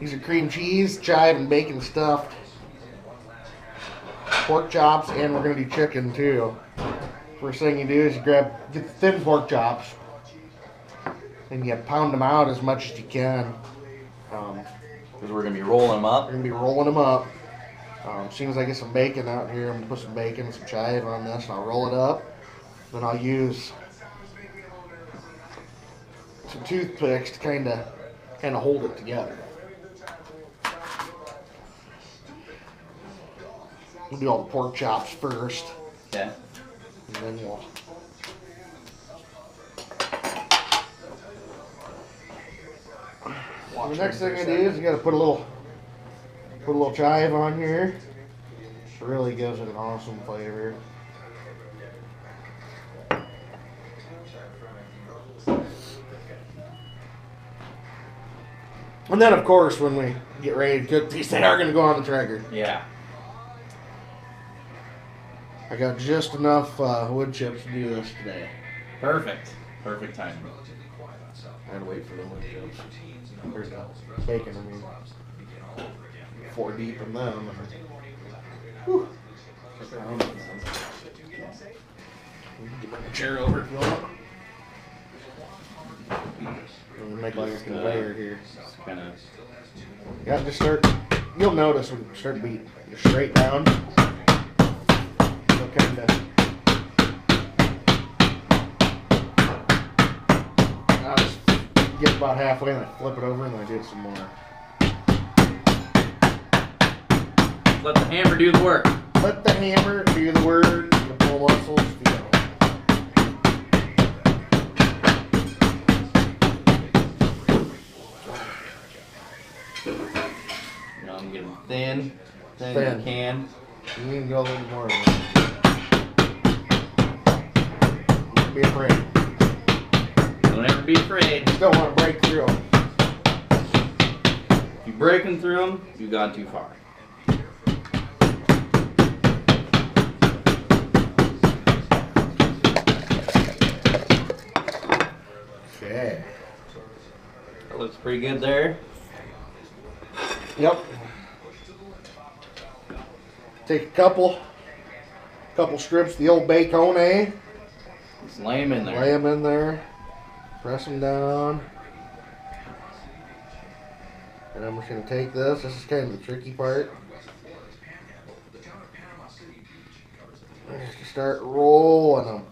These are cream cheese, chive, and bacon stuffed pork chops, and we're gonna do chicken too. First thing you do is you get the thin pork chops, and you pound them out as much as you can. Because we're going to be rolling them up. We're gonna be rolling them up. As soon as I get some bacon out here, I'm gonna put some bacon and some chive on this, and I'll roll it up. Then I'll use some toothpicks to kind of hold it together. We'll do all the pork chops first. Okay. And then we'll the next thing I do is you got to put a little chive on here. It really gives it an awesome flavor. And then, of course, when we get ready to cook these, they are going to go on the traeger. Yeah. I got just enough wood chips to do this today. Perfect. Perfect timing. I had to wait for the wood chips. There's the bacon, I mean. 4 deep in them. Whew. Get my chair over if you want. Make like a conveyor here. Kind of. Yeah, just start. You'll notice when you start beating. You're straight down. You'll kind of. I'll just get about halfway and I flip it over and then I do it some more. Let the hammer do the work. Let the hammer do the work. The pull muscles feel. I'm getting thin as you can. You need to go a little more. Don't be afraid. Don't ever be afraid. You don't want to break through them. If you break them through them, you've gone too far. Okay. That looks pretty good there. Yep. Take a couple strips of the old bacon, eh? Just lay them in there. Lay them in there. Press them down. And I'm just going to take this. This is kind of the tricky part. Just start rolling them.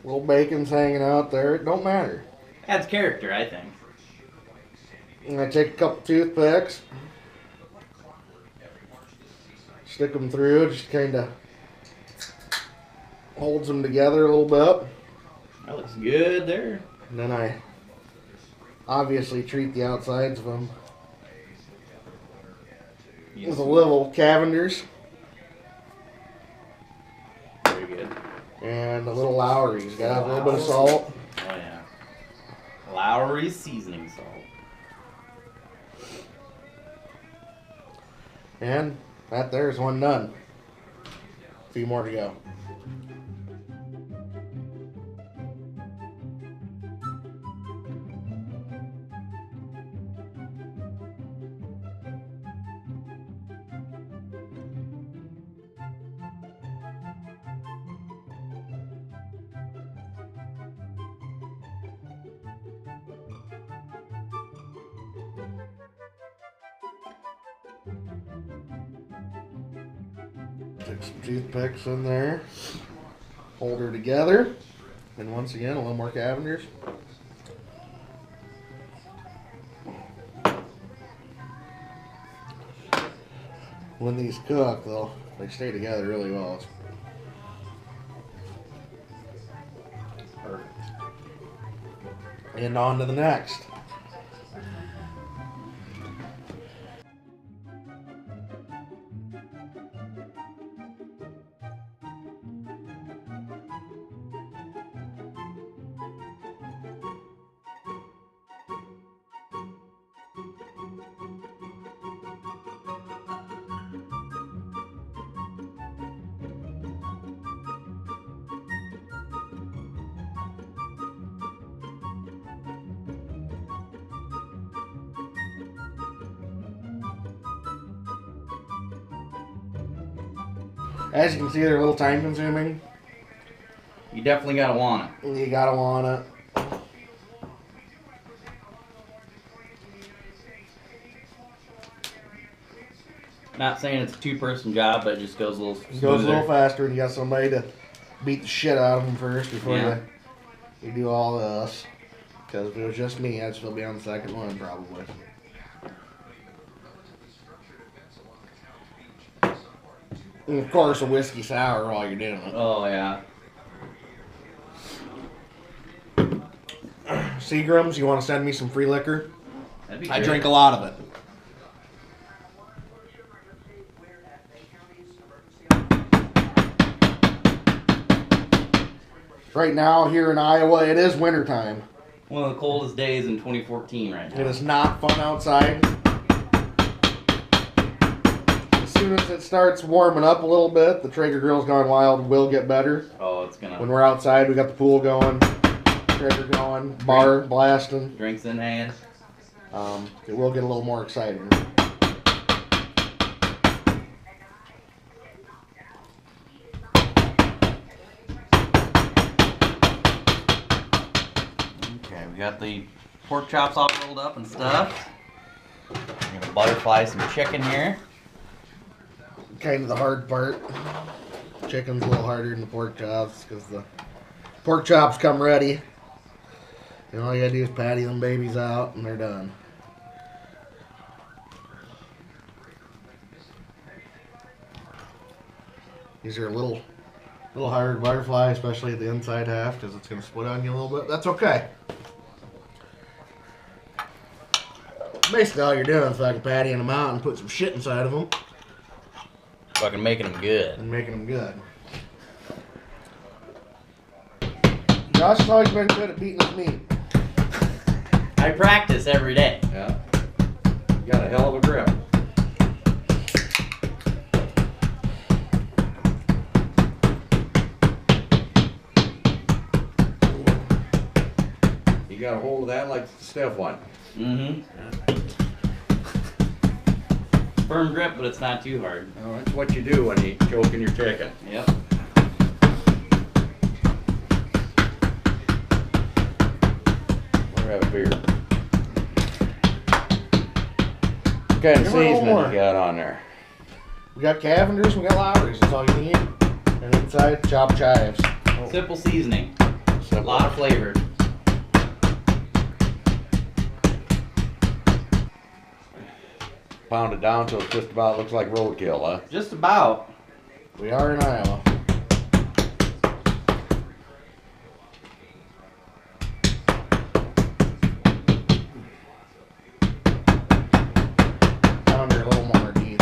Little bacon's hanging out there. It don't matter. Adds character, I think. And I take a couple toothpicks. Stick them through. Just kind of holds them together a little bit. That looks good there. And then I obviously treat the outsides of them with a little Cavenders. Very good. And a little Lowry's. Got to have a little bit of salt. Oh yeah. Lowry seasoning salt. And that there's one done. A few more to go. Stick some toothpicks in there. Hold her together. And once again, a little more Cavenders. When these cook, though, they stay together really well. Perfect. And on to the next. As you can see, they're a little time consuming. You definitely gotta want it. You gotta want it. Not saying it's a two-person job, but it just goes a little It smoother. goes a little faster, and you got somebody to beat the shit out of them first before you do all this. Because if it was just me, I'd still be on the second one, probably. And of course, a whiskey sour while you're doing it. Oh, yeah. Seagrams, you want to send me some free liquor? That'd be I great. drink a lot of it. Right now, here in Iowa, it is wintertime. One of the coldest days in 2014 right now. It is not fun outside. As soon as it starts warming up a little bit, the Traeger Grill's Gone Wild will get better. Oh, it's gonna... When we're outside, we got the pool going, Traeger going, bar blasting. Drinks in hand. It will get a little more exciting. Okay, we got the pork chops all rolled up and stuff. We're gonna butterfly some chicken here. Kind of the hard part. Chicken's a little harder than the pork chops because the pork chops come ready. And all you gotta do is patty them babies out and they're done. These are a little harder to butterfly, especially at the inside half because it's gonna split on you a little bit. That's okay. Basically all you're doing is fucking pattying them out and put some shit inside of them. Fucking making them good. And making them good. Josh has always been good at beating his meat. I practice every day. Yeah. You got a hell of a grip. You got a hold of that like Steph one. Mm-hmm. Firm grip, but it's not too hard. Oh, that's what you do when you choking your chicken. Yep. We'll have a beer. What kind of Give her a little seasoning more. you got on there? We got Cavenders, we got Lowry's, that's all you need. And inside, chopped chives. Simple seasoning. A Simple. lot of flavor. Pound it down till it just about looks like roadkill, huh? Just about. We are in Iowa. Pounder a little more, geez.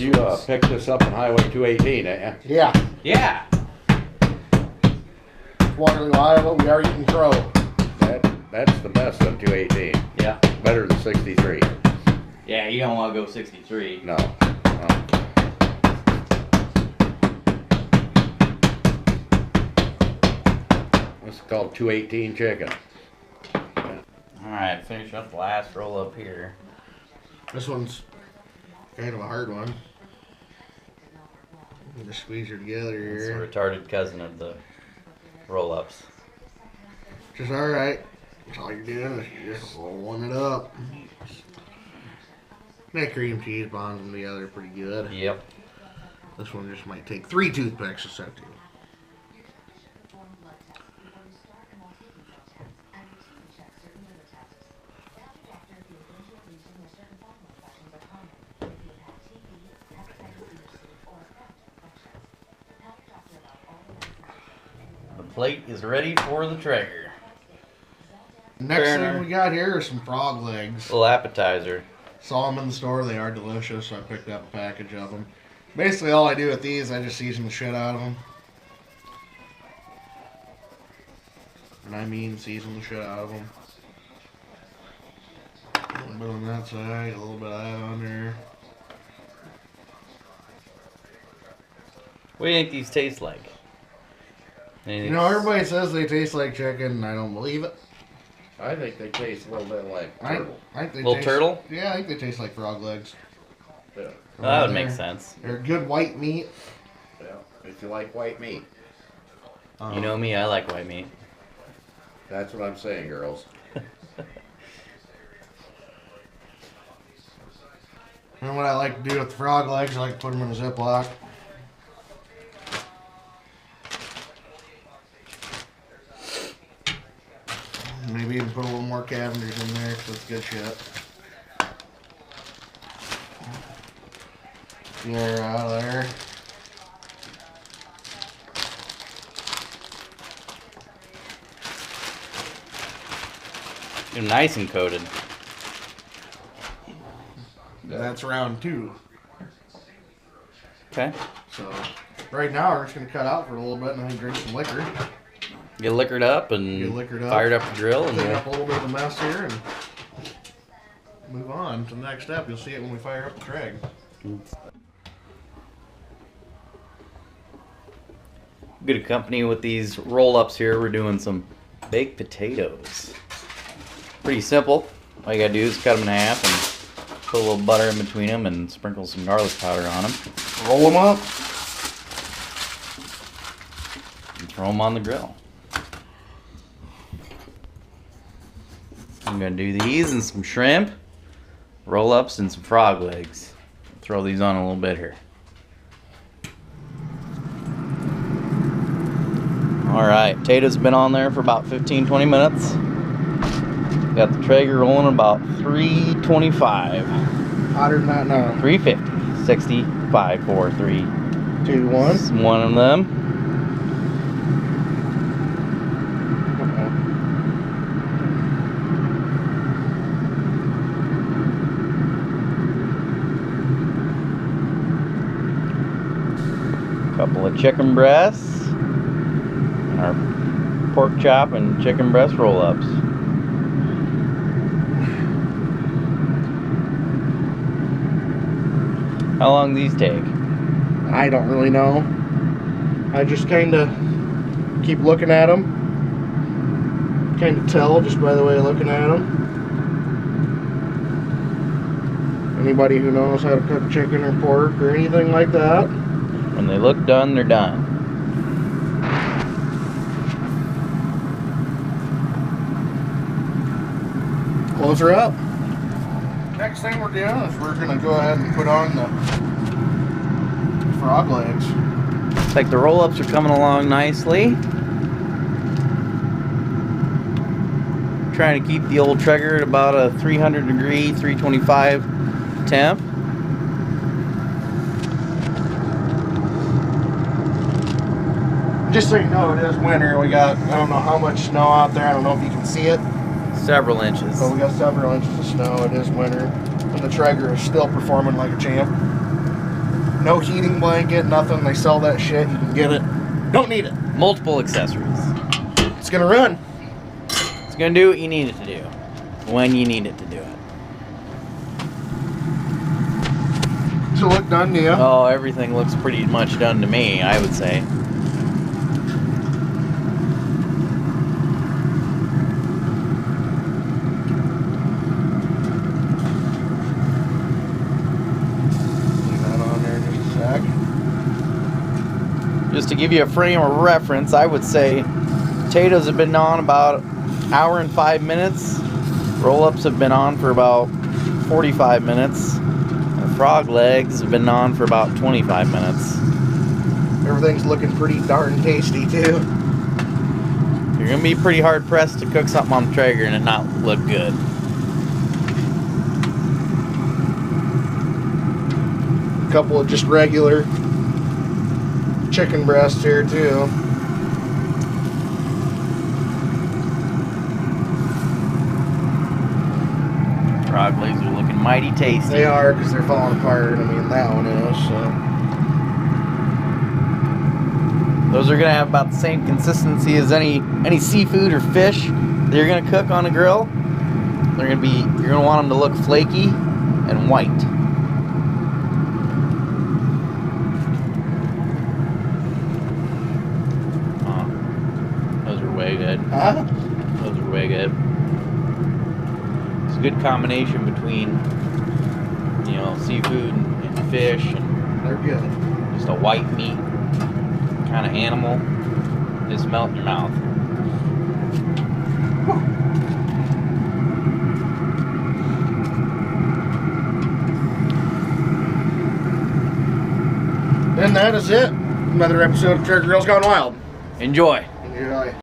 You picked this up on Highway 218, eh? Yeah, Yeah. Waterloo, Iowa, we are eating crow. That's the best on 218. Yeah. Better than 63. Yeah, you don't want to go 63. No. This is called 218 chicken. Alright, finish up the last roll up here. This one's kind of a hard one. Just squeeze her together It's a here. retarded cousin of the roll ups. Which is alright. All you're doing is you're just rolling it up. That cream cheese bonds them together pretty good. Yep. This one just might take 3 toothpicks to set to. The plate is ready for the Traeger. Next Fair thing we got here are some frog legs. Little appetizer. Saw them in the store. They are delicious, so I picked up a package of them. Basically, all I do with these, I just season the shit out of them. And I mean season the shit out of them. A little bit on that side, a little bit of that on there. What do you think these taste like? You know, everybody says they taste like chicken, and I don't believe it. I think they taste a little bit like I turtle. think they Little taste, turtle? Yeah, I think they taste like frog legs. Yeah. Well, that would make sense. They're good white meat. Yeah. If you like white meat. You know me, I like white meat. That's what I'm saying, girls. And what I like to do with the frog legs, I like to put them in a Ziploc. Maybe even put a little more Cavenders in there, because that's good shit. Get her out of there. You're nice and coated. That's round 2. Okay. So, right now we're just going to cut out for a little bit and then drink some liquor. Get liquored up and Get liquored up. fired up the grill. And Clean up a little bit of the mess here and move on to the next step. You'll see it when we fire up the Treg. Good company with these roll-ups here. We're doing some baked potatoes. Pretty simple. All you gotta do is cut them in half and put a little butter in between them and sprinkle some garlic powder on them. Roll them up. And throw them on the grill. I'm gonna do these and some shrimp, roll-ups, and some frog legs. Throw these on a little bit here. Alright, potatoes have been on there for about 15-20 minutes. Got the Traeger rolling about 325. Hotter than that now. 350. 65, 4, 3. 2, 1. It's one of them. Couple of chicken breasts. Our pork chop and chicken breast roll-ups. How long these take? I don't really know. I just kind of keep looking at them. Kind of tell just by the way of looking at them. Anybody who knows how to cook chicken or pork or anything like that. When they look done, they're done. Close her up. Next thing we're doing is we're going to go ahead and put on the frog legs. Looks like the roll-ups are coming along nicely. Trying to keep the old Traeger at about a 300 degree, 325 temp. Just so you know, it is winter. We got, I don't know how much snow out there. I don't know if you can see it. Several inches. So we got several inches of snow. It is winter. And the Traeger is still performing like a champ. No heating blanket, nothing. They sell that shit. You can get it. Don't need it. Multiple accessories. It's going to run. It's going to do what you need it to do. When you need it to do it. Does it look done to you? Oh, everything looks pretty much done to me, I would say. Just to give you a frame of reference, I would say potatoes have been on about an hour and 5 minutes. Roll-ups have been on for about 45 minutes. And frog legs have been on for about 25 minutes. Everything's looking pretty darn tasty too. You're gonna be pretty hard pressed to cook something on the Traeger and it not look good. A couple of just regular chicken breasts here too. Frog legs are looking mighty tasty. They are, because they're falling apart. I mean, that one is. So Those are gonna have about the same consistency as any seafood or fish that you're gonna cook on a grill. You're gonna want them to look flaky and white. Those are way good. huh? Those are way good. It's a good combination between, you know, seafood fish, and They're good. just a white meat kind of animal. Just melt in your mouth. And that is it. Another episode of Turkey Girls Gone Wild. Enjoy. Enjoy.